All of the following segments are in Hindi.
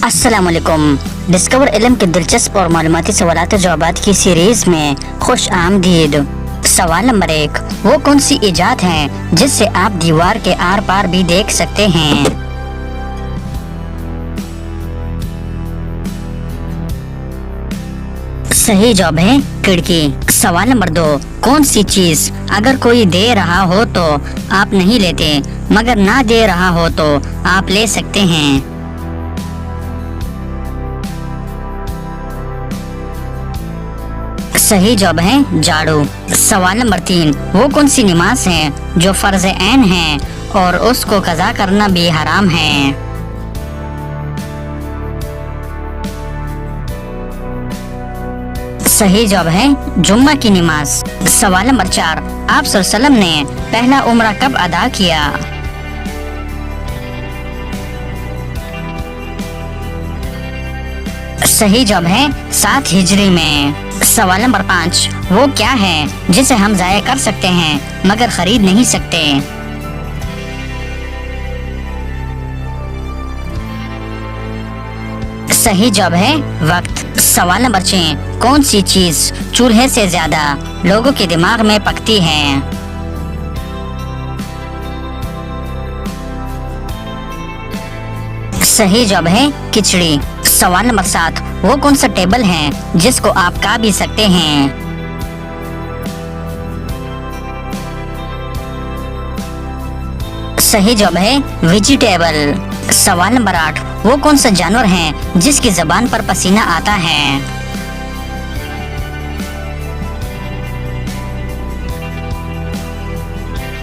अस्सलामुअलैकुम। डिस्कवर इल्म के दिलचस्प और मालूमाती सवालात जवाबात की सीरीज में खुश आमदीद। सवाल नंबर 1, वो कौन सी इजाद है जिससे आप दीवार के आर पार भी देख सकते हैं? सही जवाब है खिड़की। सवाल नंबर 2, कौन सी चीज अगर कोई दे रहा हो तो आप नहीं लेते, मगर ना दे रहा हो तो आप ले सकते हैं? सही जवाब है झाड़ू। सवाल नंबर 3, वो कौन सी नमाज है जो फर्ज ऐन है और उसको कज़ा करना भी हराम है? सही जवाब है जुम्मा की नमाज। सवाल नंबर 4, आप सल्लल्लाहु अलैहि वसल्लम ने पहला उम्रा कब अदा किया? सही जवाब है 7 हिजरी में। सवाल नंबर 5, वो क्या है जिसे हम जाया कर सकते हैं मगर खरीद नहीं सकते? सही जवाब है वक्त। सवाल नंबर 6, कौन सी चीज चूल्हे से ज्यादा लोगों के दिमाग में पकती है? सही जवाब है खिचड़ी। सवाल नंबर 7, वो कौन सा टेबल है जिसको आप खा भी सकते हैं? सही जवाब है वेजिटेबल। सवाल नंबर 8, वो कौन सा जानवर है जिसकी जबान पर पसीना आता है?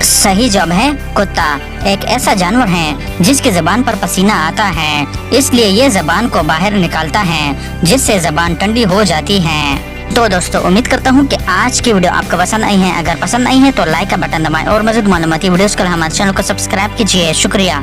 सही जवाब है कुत्ता। एक ऐसा जानवर है जिसकी जबान पर पसीना आता है, इसलिए ये जबान को बाहर निकालता है जिससे जबान ठंडी हो जाती है। तो दोस्तों, उम्मीद करता हूँ कि आज की वीडियो आपको पसंद आई है। अगर पसंद आई है तो लाइक का बटन दबाएं और मज़ीद मालूमाती वीडियोस के लिए हमारे चैनल को सब्सक्राइब कीजिए। शुक्रिया।